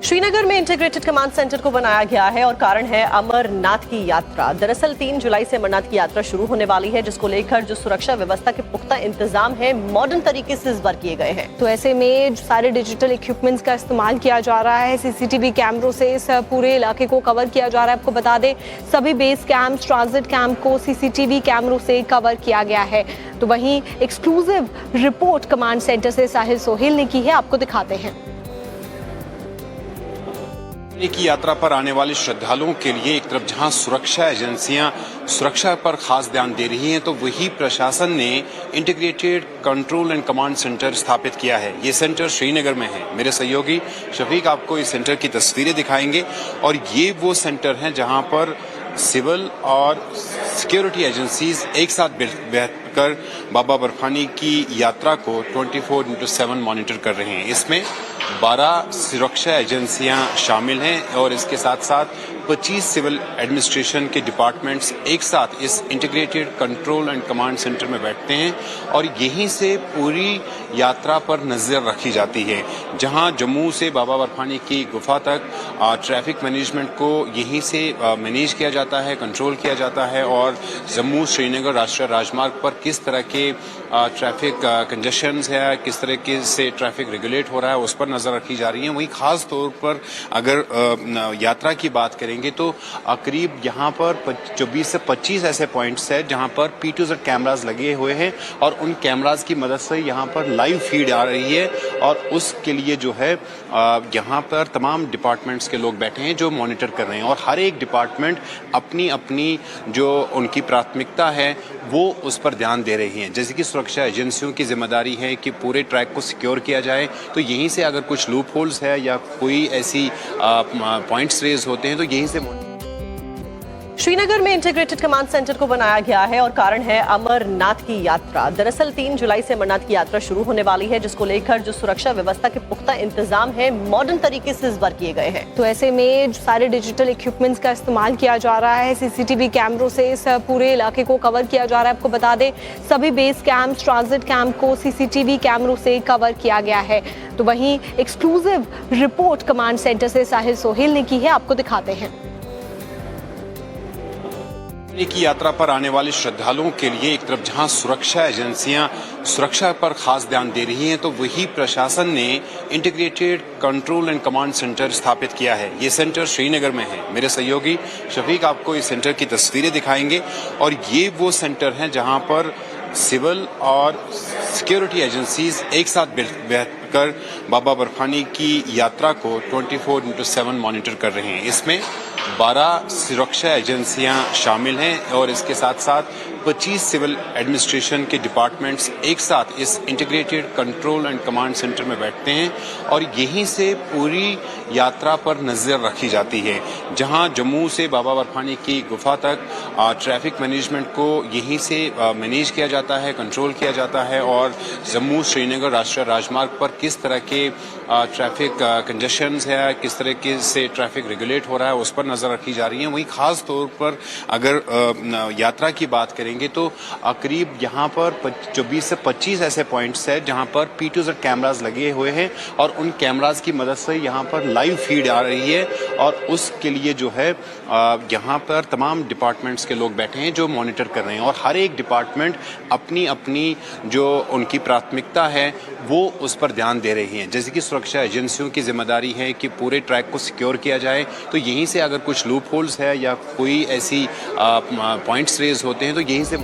श्रीनगर में integrated command centre को बनाया गया है और कारण है अमरनाथ की यात्रा। दरअसल 3 जुलाई से अमरनाथ की यात्रा शुरू होने वाली है, जिसको लेकर जो सुरक्षा व्यवस्था के पुख्ता इंतजाम है मॉडर्न तरीके से इस बार किए गए हैं। तो ऐसे में सारे डिजिटल इक्विपमेंट्स का इस्तेमाल किया जा रहा है। सीसीटीवी कैमरों से इस पूरे इलाके को कवर किया जा रहा है। आपको बता दें, सभी बेस कैंप, ट्रांजिट कैंप को सीसीटीवी कैमरों से कवर किया गया है। तो वहीं एक्सक्लूसिव रिपोर्ट कमांड सेंटर से साहिल सोहेल ने की है, आपको दिखाते हैं। की यात्रा पर आने वाले श्रद्धालुओं के लिए एक तरफ जहां सुरक्षा एजेंसियां सुरक्षा पर खास ध्यान दे रही हैं, तो वही प्रशासन ने integrated control and command centre स्थापित किया है। ये सेंटर श्रीनगर में है। मेरे सहयोगी शफीक आपको इस सेंटर की तस्वीरें दिखाएंगे और ये वो सेंटर हैं जहां पर सिविल और सिक्योरिटी एजेंसीज एक साथ बैठकर बाबा बर्फानी की यात्रा को 24/7 मॉनिटर कर रहे हैं। इसमें 12 सुरक्षा एजेंसियां शामिल हैं और इसके साथ साथ 25 सिविल एडमिनिस्ट्रेशन के डिपार्टमेंट्स एक साथ इस integrated control and command centre में बैठते हैं और यहीं से पूरी यात्रा पर नजर रखी जाती है। जहां जम्मू से बाबा बर्फानी की गुफा तक ट्रैफिक मैनेजमेंट को यहीं से मैनेज किया जाता है, कंट्रोल किया जाता है और जम्मू श्रीनगर राष्ट्रीय राजमार्ग पर किस तरह के ट्रैफिक कंजेशंस है, किस तरह से ट्रैफिक रेगुलेट हो रहा है, उस पर नजर रखी जा रही है। वहीं खास तौर पर अगर यात्रा की बात करेंगे तो करीब यहाँ पर 24 से 25 ऐसे पॉइंट्स है जहाँ पर P2Z कैमराज लगे हुए हैं और उन कैमराज की मदद से यहाँ पर लाइव फीड आ रही है और उसके लिए जो है यहाँ पर तमाम डिपार्टमेंट्स के लोग बैठे हैं जो मॉनिटर कर रहे हैं और हर एक डिपार्टमेंट अपनी अपनी जो उनकी प्राथमिकता है वो उस पर ध्यान दे रही हैं। जैसे कि सुरक्षा एजेंसियों की जिम्मेदारी है कि पूरे ट्रैक को सिक्योर किया जाए, तो यहीं से अगर कुछ लूप होल्स है या कोई ऐसी पॉइंट्स रेज होते हैं तो यहीं से श्रीनगर में इंटीग्रेटेड कमांड सेंटर को बनाया गया है और कारण है अमरनाथ की यात्रा। दरअसल 3 जुलाई से अमरनाथ की यात्रा शुरू होने वाली है, जिसको लेकर जो सुरक्षा व्यवस्था के पुख्ता इंतजाम है मॉडर्न तरीके से इस बार किए गए हैं। तो ऐसे में सारे डिजिटल इक्विपमेंट्स का इस्तेमाल किया जा रहा है। सीसीटीवी कैमरों से इस पूरे इलाके को कवर किया जा रहा है। आपको बता दें, सभी बेस कैंप, ट्रांजिट कैंप को सीसीटीवी कैमरों से कवर किया गया है। तो वहीं एक्सक्लूसिव रिपोर्ट कमांड सेंटर से साहिल सोहेल ने की है, आपको दिखाते हैं। की यात्रा पर आने वाले श्रद्धालुओं के लिए एक तरफ जहां सुरक्षा एजेंसियां सुरक्षा पर खास ध्यान दे रही हैं, तो वही प्रशासन ने integrated control and command centre स्थापित किया है। ये सेंटर श्रीनगर में है। मेरे सहयोगी शफीक आपको इस सेंटर की तस्वीरें दिखाएंगे और ये वो सेंटर हैं जहां पर सिविल और सिक्योरिटी एजेंसीज एक साथ बैठकर बाबा बर्फानी की यात्रा को 24/7 मॉनिटर कर रहे हैं। इसमें 12 सुरक्षा एजेंसियां शामिल हैं और इसके साथ साथ 25 सिविल एडमिनिस्ट्रेशन के डिपार्टमेंट्स एक साथ इस integrated control and command centre में बैठते हैं और यहीं से पूरी यात्रा पर नजर रखी जाती है। जहां जम्मू से बाबा बर्फानी की गुफा तक ट्रैफिक मैनेजमेंट को यहीं से मैनेज किया जाता है, कंट्रोल किया जाता है और जम्मू श्रीनगर राष्ट्रीय राजमार्ग पर किस तरह के ट्रैफिक कंजेशंस है, किस तरह से ट्रैफिक रेगुलेट हो रहा है, उस पर नजर रखी जा रही है। वहीं खास तौर पर अगर यात्रा की बात करेंगे तो करीब यहाँ पर 24 से 25 ऐसे पॉइंट्स है जहाँ पर P2Z कैमराज लगे हुए हैं और उन कैमराज की मदद से यहाँ पर लाइव फीड आ रही है और उसके लिए जो है यहाँ पर तमाम डिपार्टमेंट्स के लोग बैठे हैं जो मॉनिटर कर रहे हैं और हर एक डिपार्टमेंट अपनी अपनी जो उनकी प्राथमिकता है वो उस पर ध्यान दे रही हैं। जैसे कि सुरक्षा एजेंसियों की जिम्मेदारी है कि पूरे ट्रैक को सिक्योर किया जाए, तो यहीं से अगर कुछ लूप होल्स है या कोई ऐसी पॉइंट्स रेज होते हैं तो यहीं से